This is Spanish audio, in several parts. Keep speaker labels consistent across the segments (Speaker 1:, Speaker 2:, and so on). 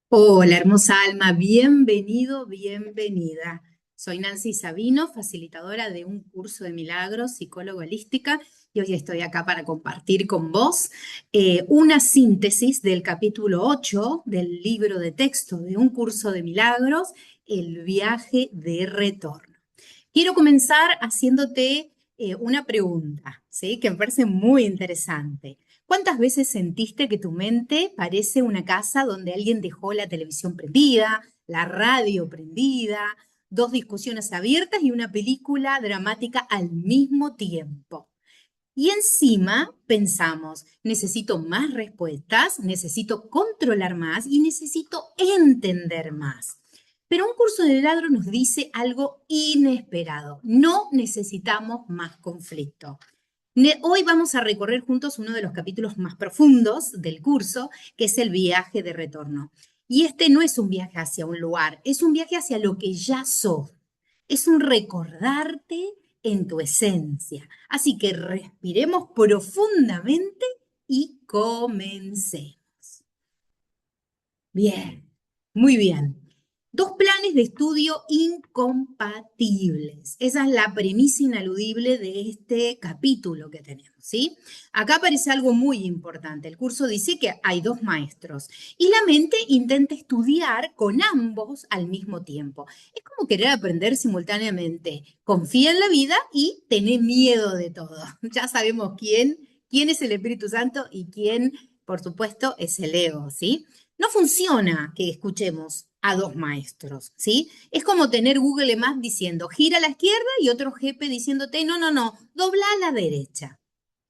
Speaker 1: Hola, hermosa alma, bienvenido, bienvenida. Soy Nancy Sabino, facilitadora de un curso de milagros, psicóloga holística, y hoy estoy acá para compartir con vos una síntesis del capítulo 8 del libro de texto de un curso de milagros, El viaje de retorno. Quiero comenzar haciéndote una pregunta, ¿sí? Que me parece muy interesante. ¿Cuántas veces sentiste que tu mente parece una casa donde alguien dejó la televisión prendida, la radio prendida, dos discusiones abiertas y una película dramática al mismo tiempo? Y encima pensamos, necesito más respuestas, necesito controlar más y necesito entender más. Pero un curso de milagro nos dice algo inesperado. No necesitamos más conflicto. Hoy vamos a recorrer juntos uno de los capítulos más profundos del curso, que es el viaje de retorno. Y este no es un viaje hacia un lugar, es un viaje hacia lo que ya sos. Es un recordarte en tu esencia. Así que respiremos profundamente y comencemos. Bien, muy bien. Dos planes de estudio incompatibles. Esa es la premisa ineludible de este capítulo que tenemos, ¿sí? Acá aparece algo muy importante. El curso dice que hay dos maestros y la mente intenta estudiar con ambos al mismo tiempo. Es como querer aprender simultáneamente. Confía en la vida y tener miedo de todo. Ya sabemos quién es el Espíritu Santo y quién, por supuesto, es el ego, ¿sí? No funciona que escuchemos a dos maestros, ¿sí? Es como tener Google Maps diciendo gira a la izquierda y otro jefe diciéndote no, no, no, dobla a la derecha.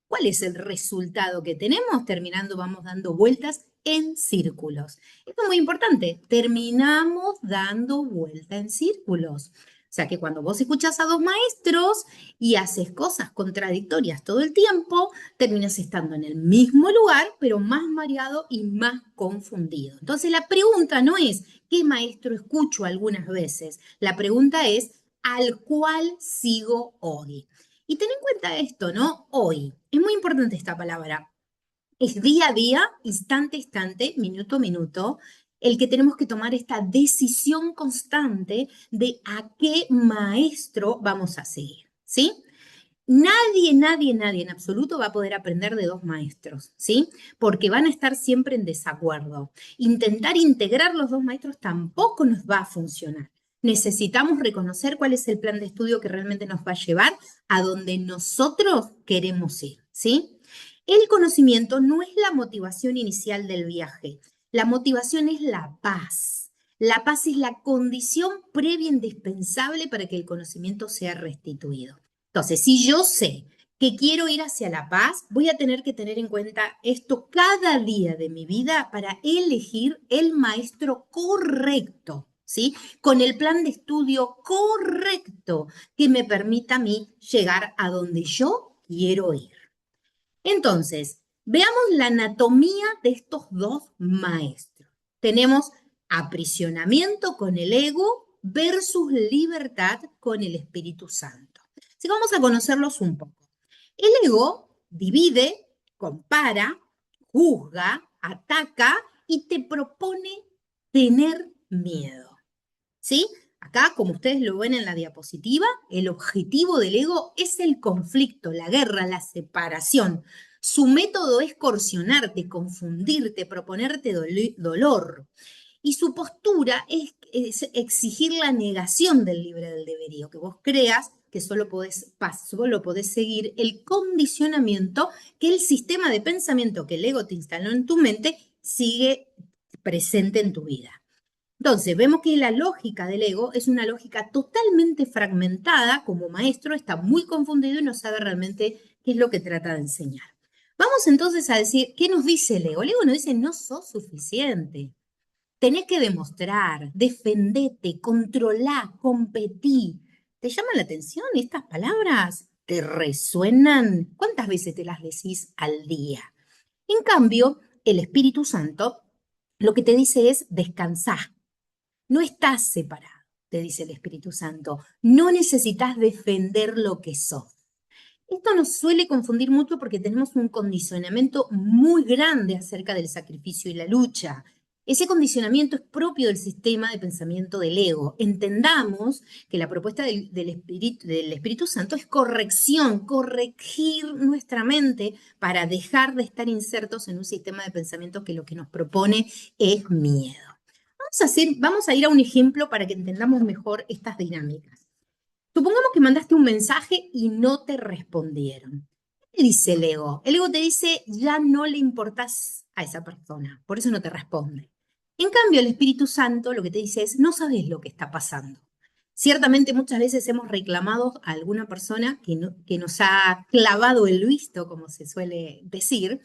Speaker 1: ¿Cuál es el resultado que tenemos? Terminando, vamos dando vueltas en círculos. Esto es muy importante. Terminamos dando vuelta en círculos. O sea que cuando vos escuchás a dos maestros y haces cosas contradictorias todo el tiempo, terminas estando en el mismo lugar, pero más mareado y más confundido. Entonces la pregunta no es qué maestro escucho algunas veces. La pregunta es ¿al cual sigo hoy? Y ten en cuenta esto, ¿no? Hoy. Es muy importante esta palabra. Es día a día, instante a instante, minuto a minuto, el que tenemos que tomar esta decisión constante de a qué maestro vamos a seguir, ¿sí? Nadie en absoluto va a poder aprender de dos maestros, ¿sí? Porque van a estar siempre en desacuerdo. Intentar integrar los dos maestros tampoco nos va a funcionar. Necesitamos reconocer cuál es el plan de estudio que realmente nos va a llevar a donde nosotros queremos ir, ¿sí? El conocimiento no es la motivación inicial del viaje. La motivación es la paz. La paz es la condición previa indispensable para que el conocimiento sea restituido. Entonces, si yo sé que quiero ir hacia la paz, voy a tener que tener en cuenta esto cada día de mi vida para elegir el maestro correcto, ¿sí? Con el plan de estudio correcto que me permita a mí llegar a donde yo quiero ir. Entonces, veamos la anatomía de estos dos maestros. Tenemos aprisionamiento con el ego versus libertad con el Espíritu Santo. Así que vamos a conocerlos un poco. El ego divide, compara, juzga, ataca y te propone tener miedo. ¿Sí? Acá, como ustedes lo ven en la diapositiva, el objetivo del ego es el conflicto, la guerra, la separación. Su método es coercionarte, confundirte, proponerte dolor. Y su postura es exigir la negación del libre del deberío, que vos creas que solo podés seguir el condicionamiento que el sistema de pensamiento que el ego te instaló en tu mente sigue presente en tu vida. Entonces, vemos que la lógica del ego es una lógica totalmente fragmentada. Como maestro está muy confundido y no sabe realmente qué es lo que trata de enseñar. Vamos entonces a decir, ¿qué nos dice el ego? El ego nos dice, no sos suficiente. Tenés que demostrar, defendete, controlá, competí. ¿Te llaman la atención estas palabras? ¿Te resuenan? ¿Cuántas veces te las decís al día? En cambio, el Espíritu Santo lo que te dice es descansar. No estás separado, te dice el Espíritu Santo. No necesitas defender lo que sos. Esto nos suele confundir mucho porque tenemos un condicionamiento muy grande acerca del sacrificio y la lucha. Ese condicionamiento es propio del sistema de pensamiento del ego. Entendamos que la propuesta del Espíritu Santo es corrección, corregir nuestra mente para dejar de estar insertos en un sistema de pensamiento que lo que nos propone es miedo. Vamos a ir a un ejemplo para que entendamos mejor estas dinámicas. Supongamos que mandaste un mensaje y no te respondieron. ¿Qué dice el ego? El ego te dice, ya no le importás a esa persona, por eso no te responde. En cambio, el Espíritu Santo lo que te dice es, no sabes lo que está pasando. Ciertamente muchas veces hemos reclamado a alguna persona que nos ha clavado el visto, como se suele decir,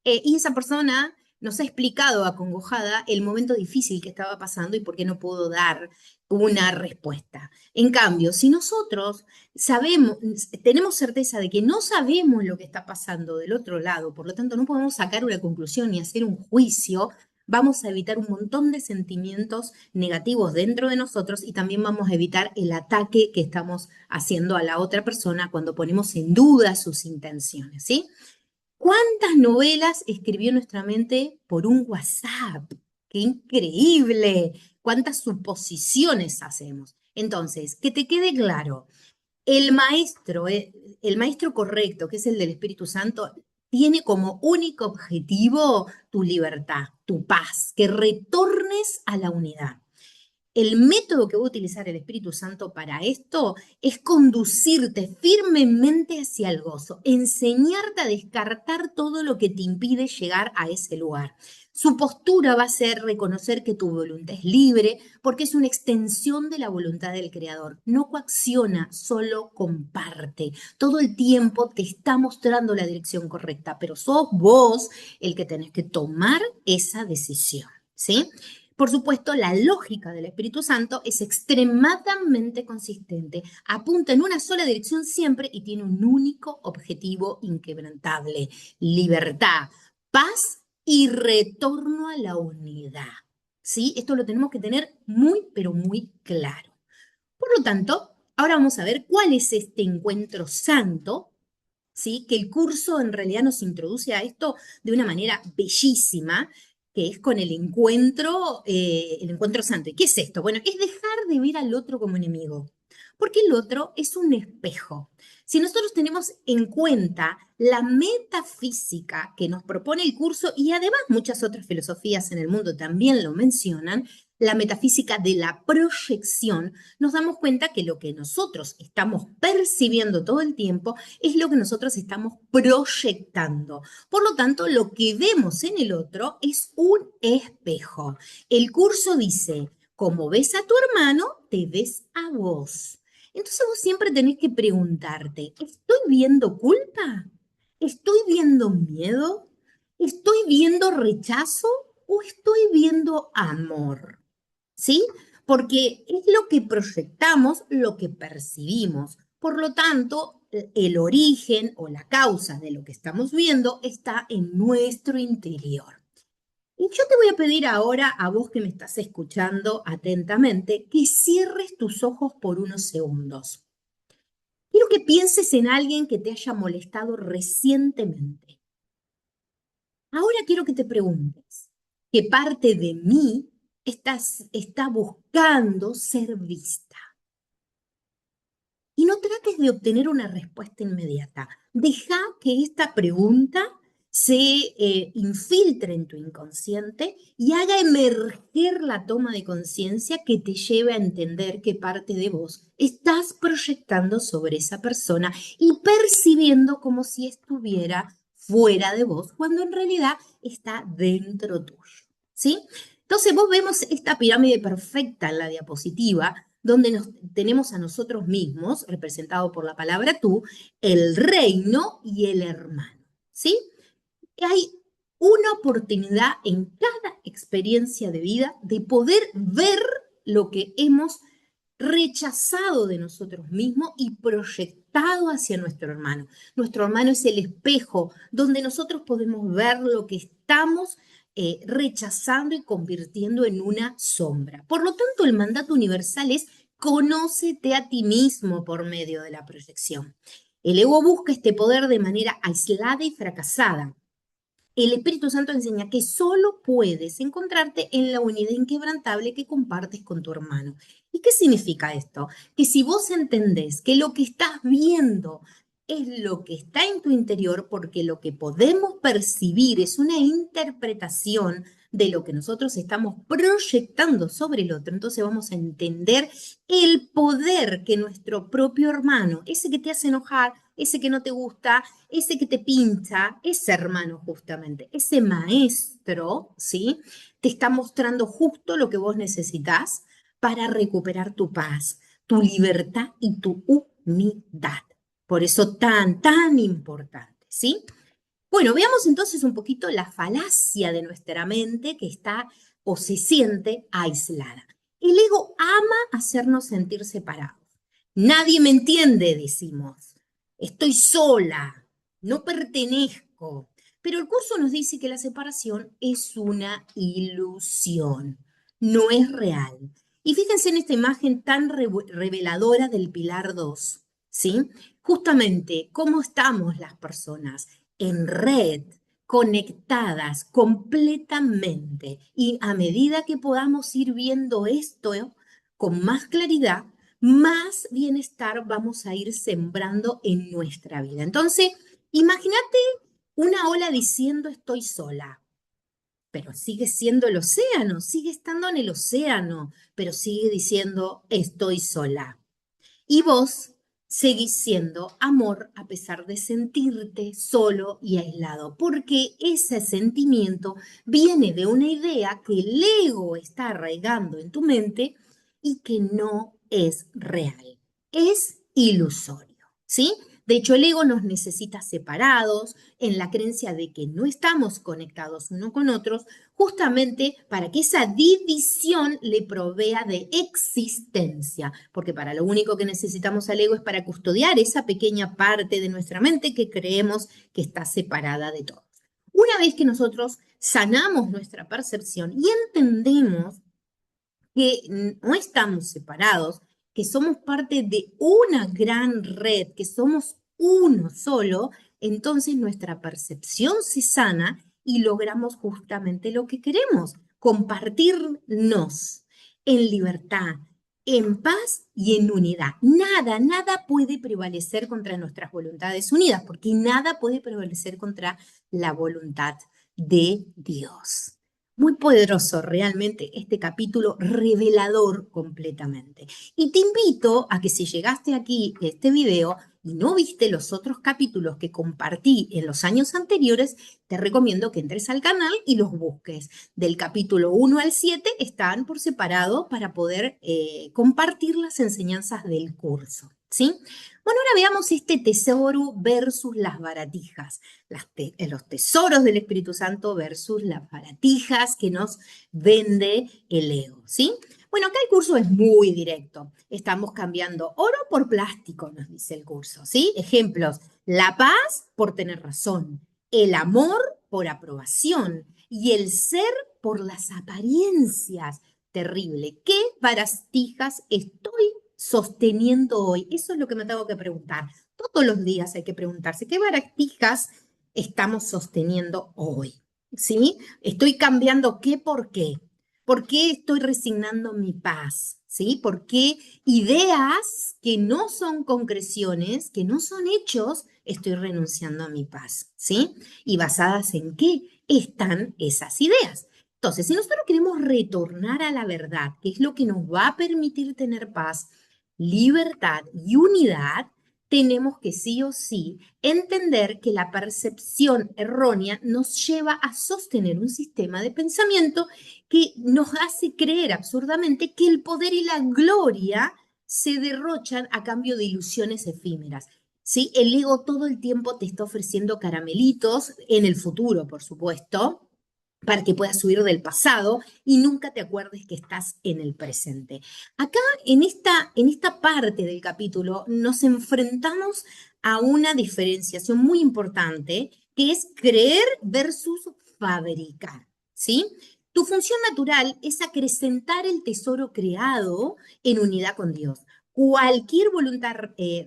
Speaker 1: y esa persona nos ha explicado acongojada el momento difícil que estaba pasando y por qué no pudo dar una respuesta. En cambio, si nosotros sabemos, tenemos certeza de que no sabemos lo que está pasando del otro lado, por lo tanto no podemos sacar una conclusión ni hacer un juicio, vamos a evitar un montón de sentimientos negativos dentro de nosotros y también vamos a evitar el ataque que estamos haciendo a la otra persona cuando ponemos en duda sus intenciones, ¿sí? ¿Cuántas novelas escribió nuestra mente por un WhatsApp? ¡Qué increíble! ¿Cuántas suposiciones hacemos? Entonces, que te quede claro, el maestro correcto, que es el del Espíritu Santo, tiene como único objetivo tu libertad, tu paz, que retornes a la unidad. El método que va a utilizar el Espíritu Santo para esto es conducirte firmemente hacia el gozo, enseñarte a descartar todo lo que te impide llegar a ese lugar. Su postura va a ser reconocer que tu voluntad es libre porque es una extensión de la voluntad del Creador. No coacciona, solo comparte. Todo el tiempo te está mostrando la dirección correcta, pero sos vos el que tenés que tomar esa decisión, ¿sí? Por supuesto, la lógica del Espíritu Santo es extremadamente consistente, apunta en una sola dirección siempre y tiene un único objetivo inquebrantable: libertad, paz y retorno a la unidad. ¿Sí? Esto lo tenemos que tener muy, pero muy claro. Por lo tanto, ahora vamos a ver cuál es este encuentro santo, ¿sí? Que el curso en realidad nos introduce a esto de una manera bellísima, que es con el encuentro santo. ¿Y qué es esto? Bueno, es dejar de ver al otro como enemigo, porque el otro es un espejo. Si nosotros tenemos en cuenta la metafísica que nos propone el curso, y además muchas otras filosofías en el mundo también lo mencionan, la metafísica de la proyección, nos damos cuenta que lo que nosotros estamos percibiendo todo el tiempo es lo que nosotros estamos proyectando. Por lo tanto, lo que vemos en el otro es un espejo. El curso dice, como ves a tu hermano, te ves a vos. Entonces vos siempre tenés que preguntarte, ¿estoy viendo culpa? ¿Estoy viendo miedo? ¿Estoy viendo rechazo o estoy viendo amor? ¿Sí? Porque es lo que proyectamos, lo que percibimos. Por lo tanto, el origen o la causa de lo que estamos viendo está en nuestro interior. Y yo te voy a pedir ahora, a vos que me estás escuchando atentamente, que cierres tus ojos por unos segundos. Quiero que pienses en alguien que te haya molestado recientemente. Ahora quiero que te preguntes, ¿qué parte de mí está buscando ser vista? Y no trates de obtener una respuesta inmediata. Deja que esta pregunta se infiltre en tu inconsciente y haga emerger la toma de conciencia que te lleve a entender qué parte de vos estás proyectando sobre esa persona y percibiendo como si estuviera fuera de vos, cuando en realidad está dentro tuyo. ¿Sí? Entonces vos vemos esta pirámide perfecta en la diapositiva, donde tenemos a nosotros mismos, representado por la palabra tú, el reino y el hermano, ¿sí? Hay una oportunidad en cada experiencia de vida de poder ver lo que hemos rechazado de nosotros mismos y proyectado hacia nuestro hermano. Nuestro hermano es el espejo donde nosotros podemos ver lo que estamos rechazando y convirtiendo en una sombra. Por lo tanto, el mandato universal es conócete a ti mismo por medio de la proyección. El ego busca este poder de manera aislada y fracasada. el Espíritu Santo enseña que solo puedes encontrarte en la unidad inquebrantable que compartes con tu hermano. ¿Y qué significa esto? Que si vos entendés que lo que estás viendo es lo que está en tu interior, porque lo que podemos percibir es una interpretación de lo que nosotros estamos proyectando sobre el otro, entonces vamos a entender el poder que nuestro propio hermano, ese que te hace enojar, ese que no te gusta, ese que te pincha, ese hermano justamente, ese maestro, ¿sí? Te está mostrando justo lo que vos necesitas para recuperar tu paz, tu libertad y tu unidad. Por eso tan importante, ¿sí? Bueno, veamos entonces un poquito la falacia de nuestra mente que está o se siente aislada. El ego ama hacernos sentir separados. Nadie me entiende, decimos. Estoy sola, no pertenezco. Pero el curso nos dice que la separación es una ilusión, no es real. Y fíjense en esta imagen tan reveladora del Pilar 2, ¿sí? Justamente cómo estamos las personas en red, conectadas completamente. Y a medida que podamos ir viendo esto con más claridad, más bienestar vamos a ir sembrando en nuestra vida. Entonces, imagínate una ola diciendo estoy sola, pero sigue siendo el océano, sigue estando en el océano, pero sigue diciendo estoy sola. Y vos seguís siendo amor a pesar de sentirte solo y aislado, porque ese sentimiento viene de una idea que el ego está arraigando en tu mente y que no es real, es ilusorio, ¿sí? De hecho, el ego nos necesita separados en la creencia de que no estamos conectados uno con otros, justamente para que esa división le provea de existencia, porque para lo único que necesitamos al ego es para custodiar esa pequeña parte de nuestra mente que creemos que está separada de todo. Una vez que nosotros sanamos nuestra percepción y entendemos que no estamos separados, que somos parte de una gran red, que somos uno solo, entonces nuestra percepción se sana y logramos justamente lo que queremos, compartirnos en libertad, en paz y en unidad. Nada puede prevalecer contra nuestras voluntades unidas, porque nada puede prevalecer contra la voluntad de Dios. Muy poderoso realmente este capítulo, revelador completamente. Y te invito a que si llegaste aquí a este video y no viste los otros capítulos que compartí en los años anteriores, te recomiendo que entres al canal y los busques. Del capítulo 1 al 7 están por separado para poder compartir las enseñanzas del curso, ¿sí? Bueno, ahora veamos este tesoro versus las baratijas, los tesoros del Espíritu Santo versus las baratijas que nos vende el ego, ¿sí? Bueno, acá el curso es muy directo. Estamos cambiando oro por plástico, nos dice el curso, ¿sí? Ejemplos, la paz por tener razón, el amor por aprobación y el ser por las apariencias. Terrible. ¿Qué baratijas estoy sosteniendo hoy? Eso es lo que me tengo que preguntar. Todos los días hay que preguntarse, ¿qué baratijas estamos sosteniendo hoy? ¿Sí? ¿Estoy cambiando qué por qué? ¿Por qué estoy resignando mi paz? ¿Sí? ¿Por qué ideas que no son concreciones, que no son hechos, estoy renunciando a mi paz? ¿Sí? ¿Y basadas en qué están esas ideas? Entonces, si nosotros queremos retornar a la verdad, que es lo que nos va a permitir tener paz, libertad y unidad, tenemos que sí o sí entender que la percepción errónea nos lleva a sostener un sistema de pensamiento que nos hace creer absurdamente que el poder y la gloria se derrochan a cambio de ilusiones efímeras. ¿Sí? El ego todo el tiempo te está ofreciendo caramelitos en el futuro, por supuesto, para que puedas subir del pasado y nunca te acuerdes que estás en el presente. Acá, en esta parte del capítulo, nos enfrentamos a una diferenciación muy importante, que es creer versus fabricar, ¿sí? Tu función natural es acrecentar el tesoro creado en unidad con Dios. cualquier voluntad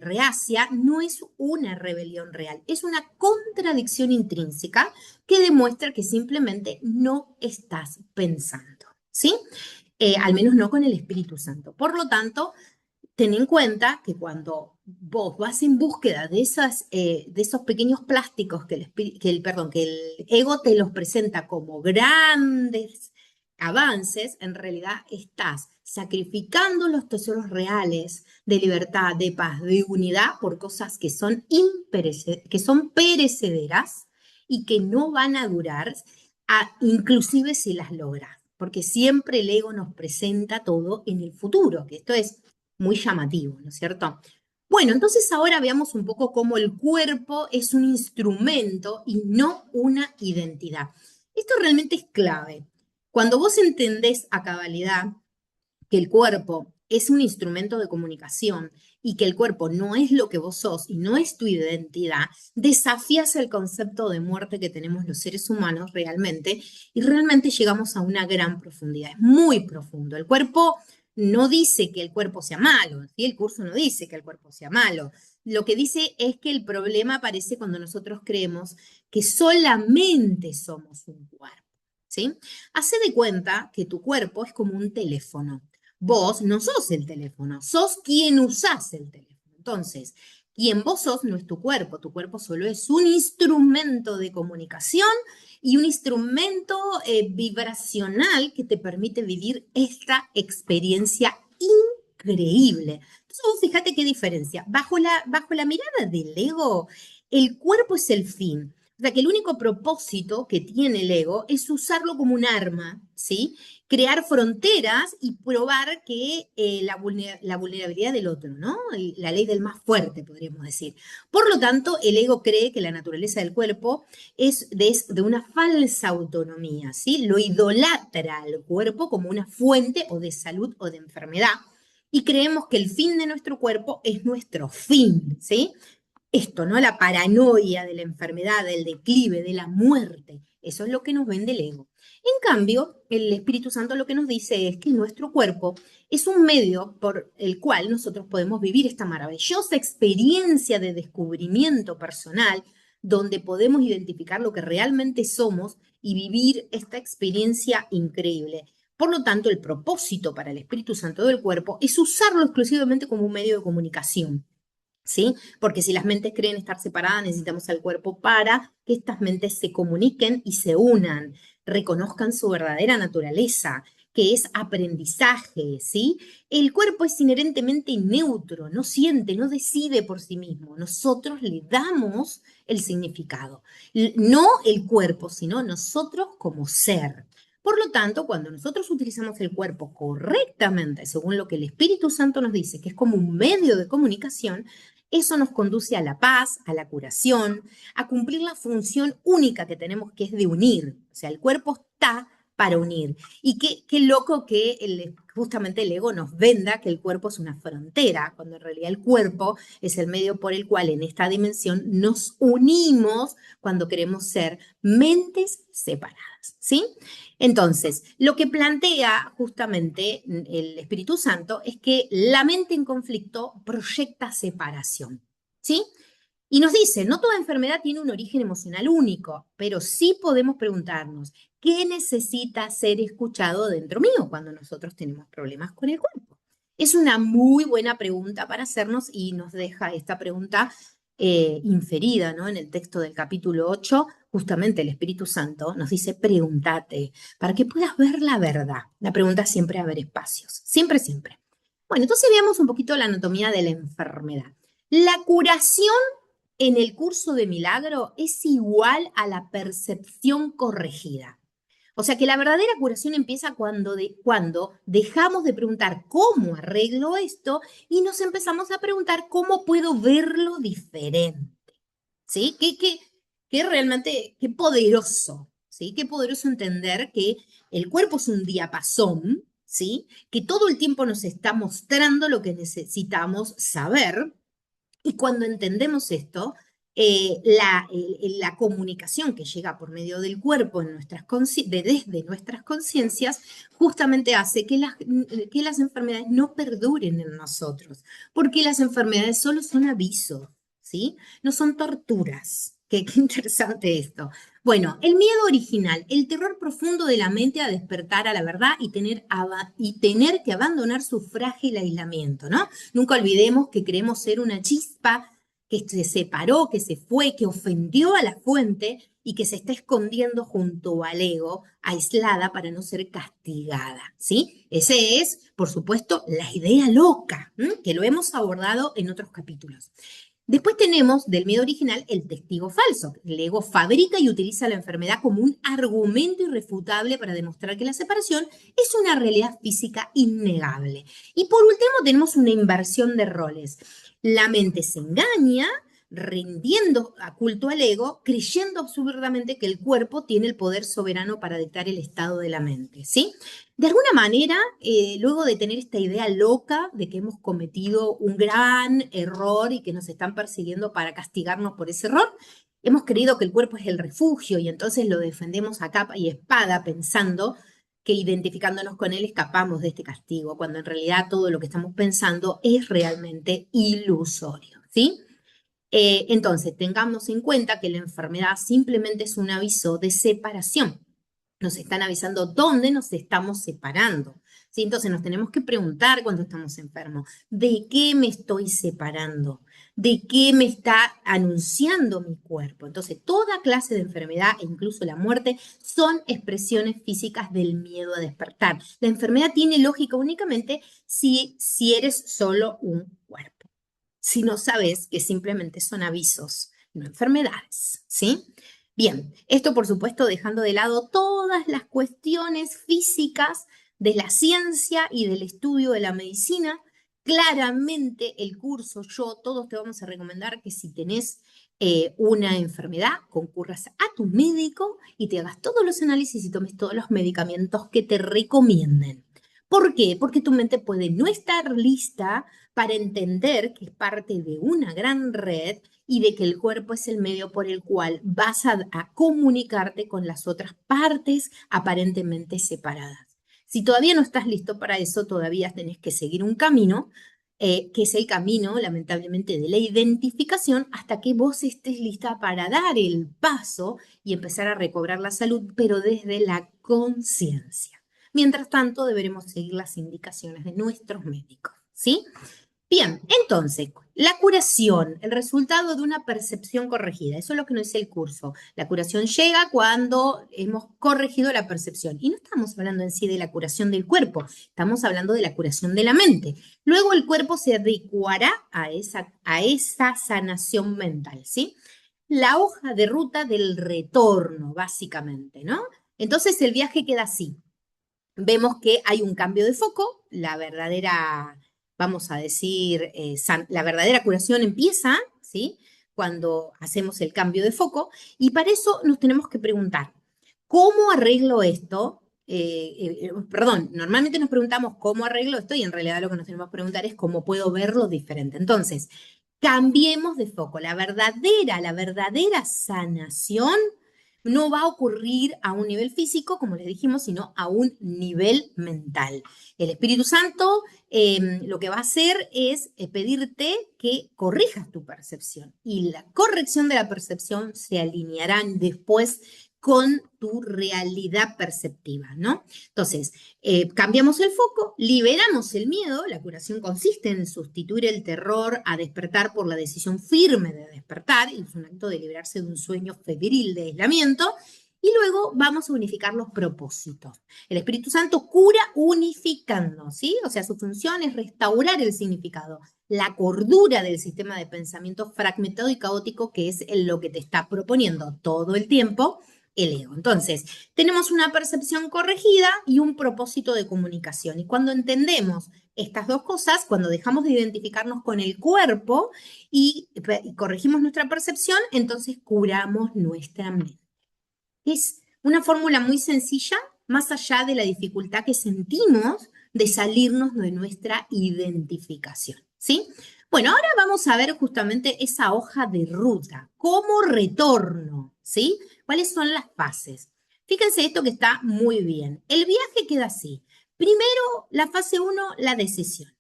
Speaker 1: reacia no es una rebelión real, es una contradicción intrínseca que demuestra que simplemente no estás pensando, ¿sí? Al menos no con el Espíritu Santo. Por lo tanto, ten en cuenta que cuando vos vas en búsqueda de esos pequeños plásticos que el ego te los presenta como grandes avances, en realidad estás sacrificando los tesoros reales de libertad, de paz, de unidad por cosas que son, que son perecederas y que no van a durar, inclusive si las logras, porque siempre el ego nos presenta todo en el futuro, que esto es muy llamativo, ¿no es cierto? Bueno, entonces ahora veamos un poco cómo el cuerpo es un instrumento y no una identidad. Esto realmente es clave. Cuando vos entendés a cabalidad que el cuerpo es un instrumento de comunicación y que el cuerpo no es lo que vos sos y no es tu identidad, desafías el concepto de muerte que tenemos los seres humanos realmente y realmente llegamos a una gran profundidad. Es muy profundo. El cuerpo no dice que el cuerpo sea malo, ¿sí? El curso no dice que el cuerpo sea malo. Lo que dice es que el problema aparece cuando nosotros creemos que solamente somos un cuerpo, ¿sí? Hace de cuenta que tu cuerpo es como un teléfono. Vos no sos el teléfono, sos quien usás el teléfono. Entonces, quien vos sos no es tu cuerpo solo es un instrumento de comunicación y un instrumento vibracional que te permite vivir esta experiencia increíble. Entonces, vos fíjate qué diferencia. Bajo la mirada del ego, el cuerpo es el fin. O sea, que el único propósito que tiene el ego es usarlo como un arma, ¿sí? Crear fronteras y probar que la vulnerabilidad del otro, ¿no? La ley del más fuerte, podríamos decir. Por lo tanto, el ego cree que la naturaleza del cuerpo es de una falsa autonomía, ¿sí? Lo idolatra al cuerpo como una fuente o de salud o de enfermedad. Y creemos que el fin de nuestro cuerpo es nuestro fin, ¿sí? Esto, ¿no? La paranoia de la enfermedad, del declive, de la muerte. Eso es lo que nos vende el ego. En cambio, el Espíritu Santo lo que nos dice es que nuestro cuerpo es un medio por el cual nosotros podemos vivir esta maravillosa experiencia de descubrimiento personal, donde podemos identificar lo que realmente somos y vivir esta experiencia increíble. Por lo tanto, el propósito para el Espíritu Santo del cuerpo es usarlo exclusivamente como un medio de comunicación. ¿Sí? Porque si las mentes creen estar separadas, necesitamos al cuerpo para que estas mentes se comuniquen y se unan, reconozcan su verdadera naturaleza, que es aprendizaje, ¿sí? El cuerpo es inherentemente neutro, no siente, no decide por sí mismo. Nosotros le damos el significado. No el cuerpo, sino nosotros como ser. Por lo tanto, cuando nosotros utilizamos el cuerpo correctamente, según lo que el Espíritu Santo nos dice, que es como un medio de comunicación, eso nos conduce a la paz, a la curación, a cumplir la función única que tenemos, que es de unir. O sea, el cuerpo está para unir. Y qué loco que justamente el ego nos venda que el cuerpo es una frontera, cuando en realidad el cuerpo es el medio por el cual en esta dimensión nos unimos cuando queremos ser mentes separadas, ¿sí? Entonces, lo que plantea justamente el Espíritu Santo es que la mente en conflicto proyecta separación, ¿sí? Y nos dice, no toda enfermedad tiene un origen emocional único, pero sí podemos preguntarnos, ¿qué necesita ser escuchado dentro mío cuando nosotros tenemos problemas con el cuerpo? Es una muy buena pregunta para hacernos y nos deja esta pregunta inferida, ¿no? En el texto del capítulo 8, justamente el Espíritu Santo nos dice, pregúntate, para que puedas ver la verdad. La pregunta siempre abre espacios, siempre, siempre. Bueno, entonces veamos un poquito la anatomía de la enfermedad. La curación en el curso de milagro es igual a la percepción corregida. O sea que la verdadera curación empieza cuando dejamos de preguntar cómo arreglo esto y nos empezamos a preguntar cómo puedo verlo diferente. ¿Sí? Qué realmente, qué poderoso, ¿sí? Qué poderoso entender que el cuerpo es un diapasón, ¿sí? Que todo el tiempo nos está mostrando lo que necesitamos saber. Y cuando entendemos esto, la comunicación que llega por medio del cuerpo en desde nuestras conciencias justamente hace que las enfermedades no perduren en nosotros, porque las enfermedades solo son avisos, ¿sí? No son torturas. Qué interesante esto. Bueno, el miedo original, el terror profundo de la mente a despertar a la verdad y tener que abandonar su frágil aislamiento, ¿no? Nunca olvidemos que creemos ser una chispa que se separó, que se fue, que ofendió a la fuente y que se está escondiendo junto al ego, aislada para no ser castigada, ¿sí? Ese es, por supuesto, la idea loca, ¿m? Que lo hemos abordado en otros capítulos. Después tenemos del miedo original el testigo falso. El ego fabrica y utiliza la enfermedad como un argumento irrefutable para demostrar que la separación es una realidad física innegable. Y por último tenemos una inversión de roles. La mente se engaña rindiendo a culto al ego, creyendo absurdamente que el cuerpo tiene el poder soberano para dictar el estado de la mente, ¿sí? De alguna manera, luego de tener esta idea loca de que hemos cometido un gran error y que nos están persiguiendo para castigarnos por ese error, hemos creído que el cuerpo es el refugio y entonces lo defendemos a capa y espada pensando que identificándonos con él escapamos de este castigo, cuando en realidad todo lo que estamos pensando es realmente ilusorio, ¿sí? Entonces, tengamos en cuenta que la enfermedad simplemente es un aviso de separación. Nos están avisando dónde nos estamos separando, ¿sí? Entonces nos tenemos que preguntar cuando estamos enfermos, ¿de qué me estoy separando? ¿De qué me está anunciando mi cuerpo? Entonces, toda clase de enfermedad e incluso la muerte son expresiones físicas del miedo a despertar. La enfermedad tiene lógica únicamente si eres solo un cuerpo. Si no sabes que simplemente son avisos, no enfermedades, ¿sí? Bien, esto por supuesto dejando de lado todas las cuestiones físicas de la ciencia y del estudio de la medicina. Claramente el curso, todos te vamos a recomendar que si tenés una enfermedad, concurras a tu médico y te hagas todos los análisis y tomes todos los medicamentos que te recomienden. ¿Por qué? Porque tu mente puede no estar lista para entender que es parte de una gran red y de que el cuerpo es el medio por el cual vas a comunicarte con las otras partes aparentemente separadas. Si todavía no estás listo para eso, todavía tenés que seguir un camino, que es el camino, lamentablemente, de la identificación, hasta que vos estés lista para dar el paso y empezar a recobrar la salud, pero desde la conciencia. Mientras tanto, deberemos seguir las indicaciones de nuestros médicos, ¿sí? Bien, entonces, la curación, el resultado de una percepción corregida, eso es lo que nos dice el curso. La curación llega cuando hemos corregido la percepción. Y no estamos hablando en sí de la curación del cuerpo, estamos hablando de la curación de la mente. Luego el cuerpo se adecuará a esa sanación mental, ¿sí? La hoja de ruta del retorno, básicamente, ¿no? Entonces el viaje queda así. Vemos que hay un cambio de foco, la verdadera, vamos a decir, la verdadera curación empieza, ¿sí? Cuando hacemos el cambio de foco, y para eso nos tenemos que preguntar, ¿cómo arreglo esto? Perdón, normalmente nos preguntamos cómo arreglo esto y en realidad lo que nos tenemos que preguntar es cómo puedo verlo diferente. Entonces, cambiemos de foco. La verdadera sanación no va a ocurrir a un nivel físico, como les dijimos, sino a un nivel mental. El Espíritu Santo lo que va a hacer es pedirte que corrijas tu percepción y la corrección de la percepción se alinearán después con tu realidad perceptiva, ¿no? Entonces, cambiamos el foco, liberamos el miedo, la curación consiste en sustituir el terror a despertar por la decisión firme de despertar, y es un acto de librarse de un sueño febril de aislamiento, y luego vamos a unificar los propósitos. El Espíritu Santo cura unificando, ¿sí? O sea, su función es restaurar el significado, la cordura del sistema de pensamiento fragmentado y caótico que es lo que te está proponiendo todo el tiempo el ego. Entonces, tenemos una percepción corregida y un propósito de comunicación. Y cuando entendemos estas dos cosas, cuando dejamos de identificarnos con el cuerpo y corregimos nuestra percepción, entonces curamos nuestra mente. Es una fórmula muy sencilla, más allá de la dificultad que sentimos de salirnos de nuestra identificación, ¿sí? Bueno, ahora vamos a ver justamente esa hoja de ruta, cómo retorno, ¿sí? ¿Cuáles son las fases? Fíjense esto que está muy bien. El viaje queda así. Primero, la fase uno, la decisión.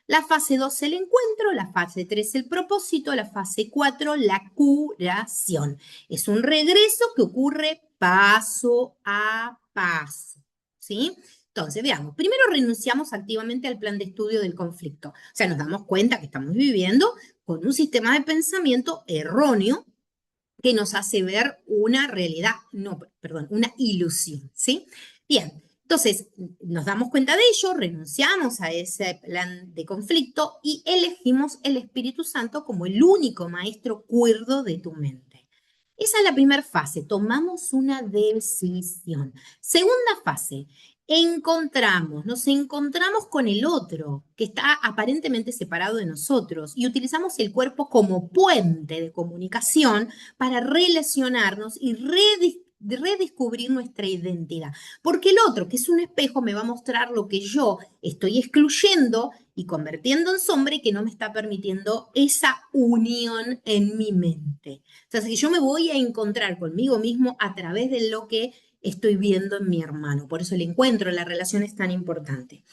Speaker 1: La fase 2, el encuentro. La fase 3, el propósito. La fase 4, la curación. Es un regreso que ocurre paso a paso, ¿sí? Entonces, veamos, primero renunciamos activamente al plan de estudio del conflicto. O sea, nos damos cuenta que estamos viviendo con un sistema de pensamiento erróneo que nos hace ver una realidad, no, perdón, una ilusión, ¿sí? Bien, entonces nos damos cuenta de ello, renunciamos a ese plan de conflicto y elegimos el Espíritu Santo como el único maestro cuerdo de tu mente. Esa es la primera fase, tomamos una decisión. Segunda fase, nos encontramos con el otro que está aparentemente separado de nosotros y utilizamos el cuerpo como puente de comunicación para relacionarnos y redescubrir nuestra identidad. Porque el otro, que es un espejo, me va a mostrar lo que yo estoy excluyendo y convirtiendo en sombra y que no me está permitiendo esa unión en mi mente. O sea, que yo me voy a encontrar conmigo mismo a través de lo que estoy viendo en mi hermano. Por eso el encuentro, la relación es tan importante.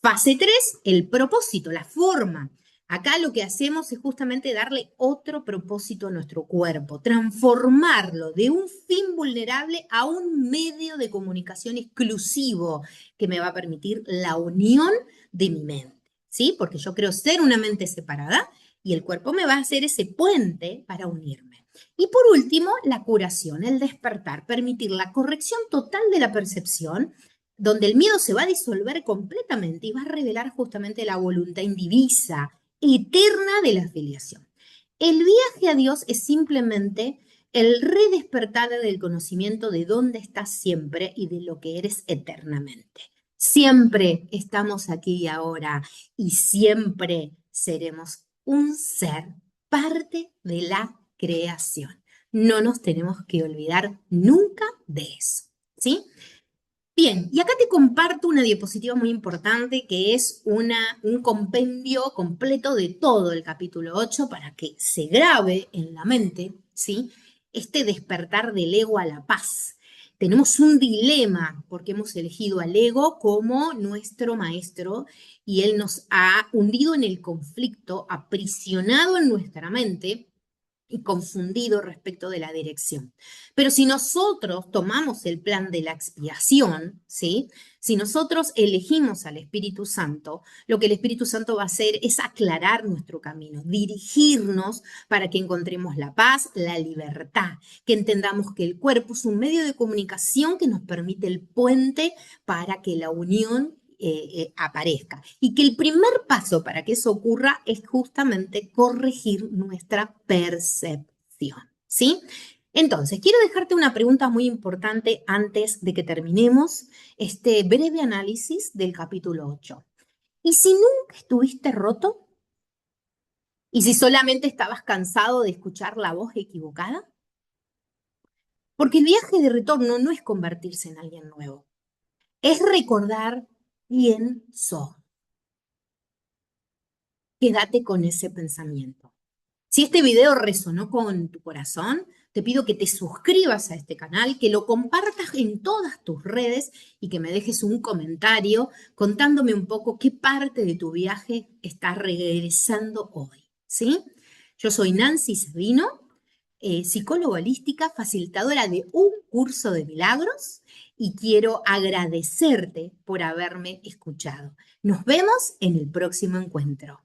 Speaker 1: Fase 3, el propósito, la forma. Acá lo que hacemos es justamente darle otro propósito a nuestro cuerpo, transformarlo de un fin vulnerable a un medio de comunicación exclusivo que me va a permitir la unión de mi mente, ¿sí? Porque yo creo ser una mente separada y el cuerpo me va a hacer ese puente para unirme. Y por último, la curación, el despertar, permitir la corrección total de la percepción donde el miedo se va a disolver completamente y va a revelar justamente la voluntad indivisa, eterna de la afiliación. El viaje a Dios es simplemente el redespertar del conocimiento de dónde estás siempre y de lo que eres eternamente. Siempre estamos aquí y ahora y siempre seremos un ser, parte de la creación. No nos tenemos que olvidar nunca de eso, ¿sí? Bien, y acá te comparto una diapositiva muy importante que es un compendio completo de todo el capítulo 8 para que se grabe en la mente, ¿sí? Este despertar del ego a la paz. Tenemos un dilema porque hemos elegido al ego como nuestro maestro y él nos ha hundido en el conflicto, aprisionado en nuestra mente y confundido respecto de la dirección. Pero si nosotros tomamos el plan de la expiación, ¿sí? Si nosotros elegimos al Espíritu Santo, lo que el Espíritu Santo va a hacer es aclarar nuestro camino, dirigirnos para que encontremos la paz, la libertad, que entendamos que el cuerpo es un medio de comunicación que nos permite el puente para que la unión aparezca. Y que el primer paso para que eso ocurra es justamente corregir nuestra percepción, ¿sí? Entonces, quiero dejarte una pregunta muy importante antes de que terminemos este breve análisis del capítulo 8. ¿Y si nunca estuviste roto? ¿Y si solamente estabas cansado de escuchar la voz equivocada? Porque el viaje de retorno no es convertirse en alguien nuevo, es recordar quién sos. Quédate con ese pensamiento. Si este video resonó con tu corazón, te pido que te suscribas a este canal, que lo compartas en todas tus redes y que me dejes un comentario contándome un poco qué parte de tu viaje estás regresando hoy, ¿sí? Yo soy Nancy Sabino, psicóloga holística, facilitadora de un curso de milagros y quiero agradecerte por haberme escuchado. Nos vemos en el próximo encuentro.